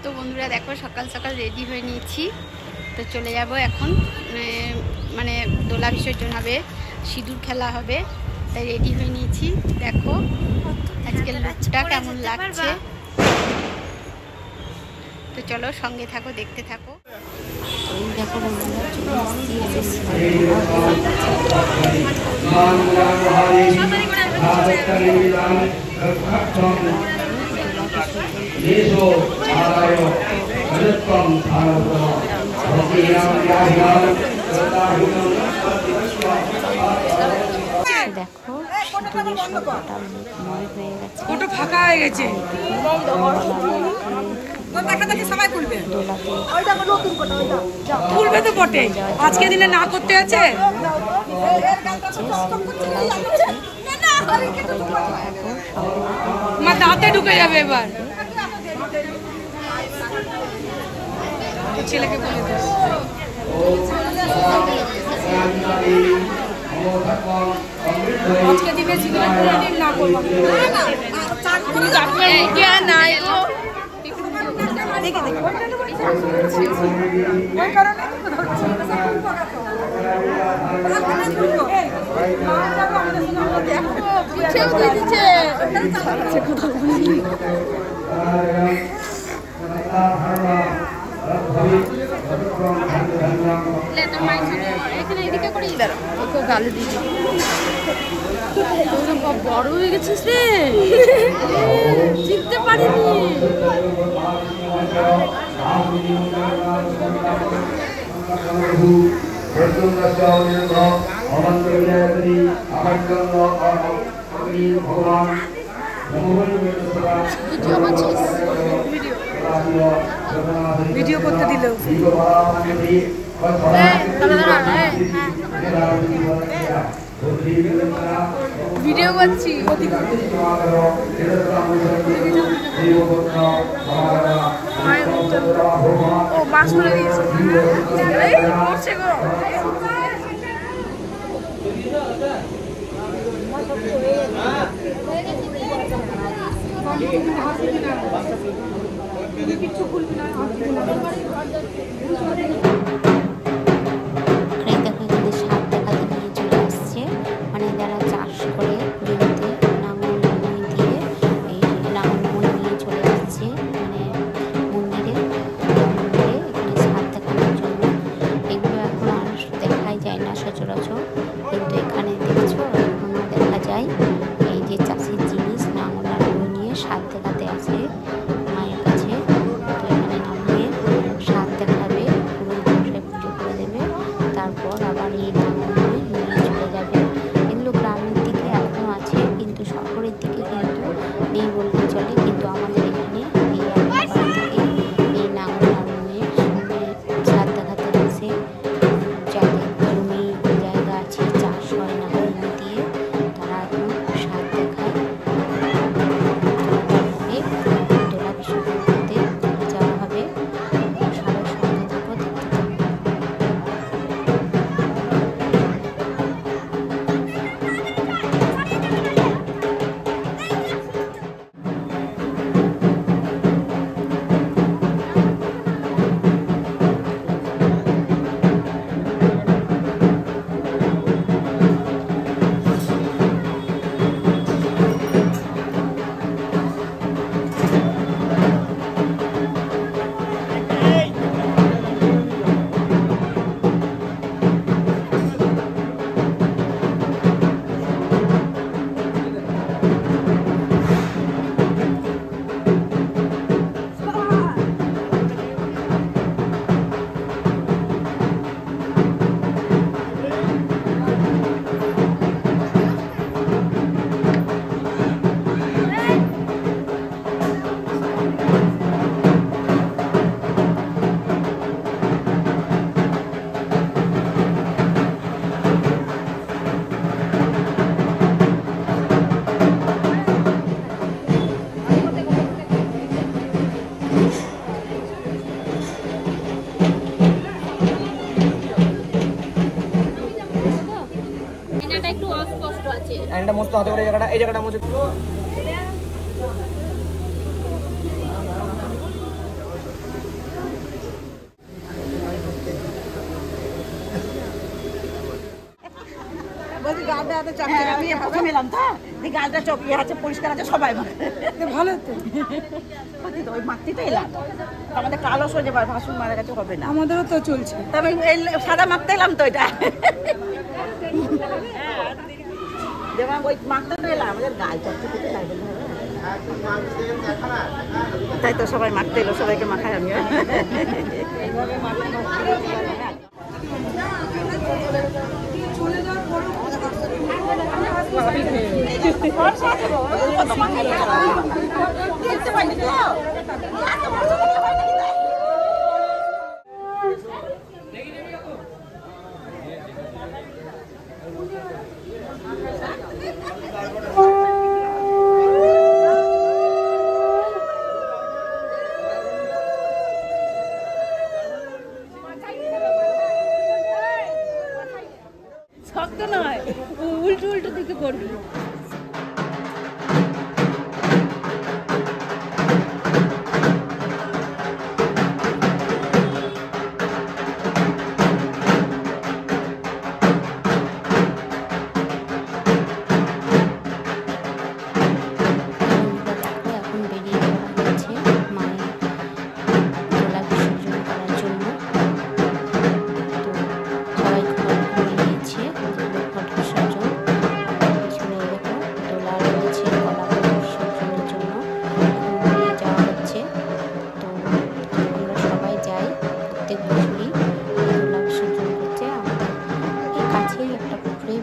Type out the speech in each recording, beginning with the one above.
তো বন্ধুরা দেখো সকাল সকাল রেডি হয়ে নিয়েছি, তো চলে যাব এখন। মানে দোলা বিসর্জন হবে, সিঁদুর খেলা হবে, তাই রেডি হয়ে নিয়েছি। দেখো আজকের লুকটা কেমন লাগছে, তো চলো সঙ্গে থাকো, দেখতে থাকো। দেখো ওটা ফাঁকা হয়ে গেছে, তুলবে তো বটে, আজকে দিনে না করতে আছে। আমার দাঁতে ঢুকে যাবে এবার, ছেলেকে বলে দিস। আজকে দিনে না করবো নাই গালে দিচ্ছি, বড় হয়ে গেছিস রে, চিনতে পারিনি। ভিডিও করতে দিলেও ভিডিও করছি, ও মাছ করে দিয়েছে গো। কিছু খুলবি না, কিন্তু এখানে দেখছো এখনো দেখা যায় এই যে চাষির জিনিস নাঙল আর বই নিয়ে সাত দেখাতে আসে মায়ের কাছে। তো এখানে নামিয়ে সাত দেখাবে, পুরো বসে পুজো করে দেবে, তারপর আবার এই নাঙল বই নিয়ে চলে যাবে। এগুলো গ্রামের দিকে এখনো আছে, কিন্তু শহরের দিকে কিন্তু নেই বলতে চলে। কিন্তু আমাদের এখানে এই নাঙল আর বইয়ে সাত দেখাতে আসে, যাদের জমি জায়গা আছে চাষ হয় না জমি দিয়ে, তারা এখন সাত দেখায়। তারপরে দোলা বিসর্জন করতে যাওয়া হবে, সবাই সঙ্গে থাকো, দেখতে থাকো। এটা মস্ত হাতে করে জায়গাটা, এই জায়গাটা মুছে গালটা এত চকচকে আমি প্রথম এলাম তো এই গালটা চকিয়ে আছে পরিষ্কার আছে সবাই ভালো তো ওই মাতৃতে এলাম আমাদের কালো সোজে ভাসুন মারা গেছে হবে না আমাদেরও তো চলছে তবে সাদা মাখতে এলাম তো এটা যেমন ওই মাখতে তো এলাম আমাদের গাল চকচকে লাগবে তাই তো সবাই মাখতে এলো সবাইকে মাখায় আমি শক্ত নয় উল্টো উল্টো দিকে করবি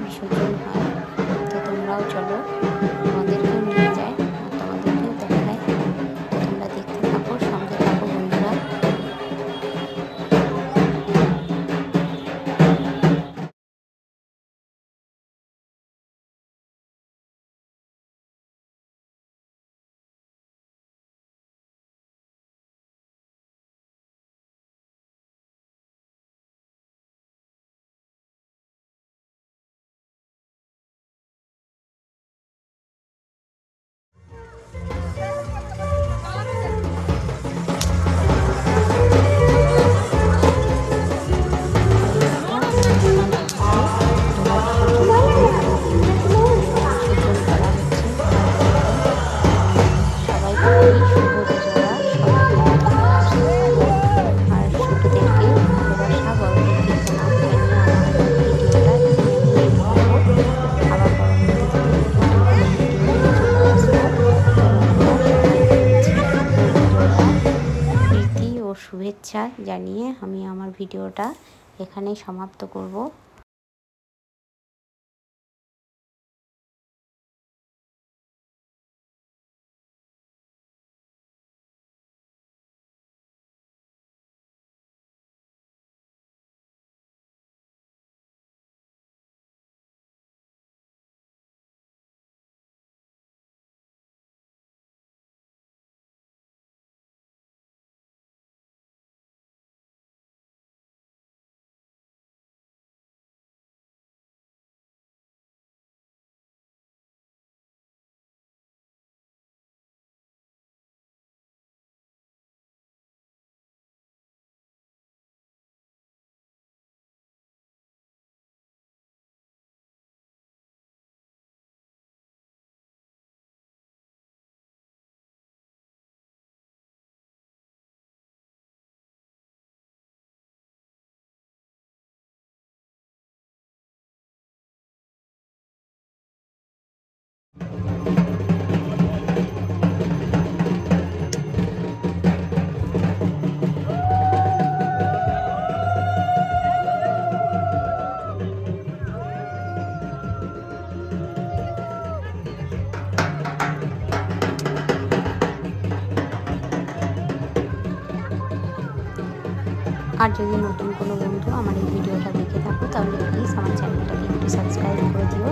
বিসর্জন হয়। তো তোমরাও চলো, তোমাদেরকেও নিয়ে যায় আর তোমাদেরকেও দেখায়। তোমরা দেখতে থাকো, সঙ্গে থাকো বন্ধুরা। শুভেচ্ছা জানিয়ে আমি আমার ভিডিওটা এখানেই সমাপ্ত করব। আর যদি নতুন কোনো বন্ধু আমার এই ভিডিওটা দেখে থাকো তাহলে প্লিজ আমার চ্যানেলটাকে একটু সাবস্ক্রাইব করে দিও।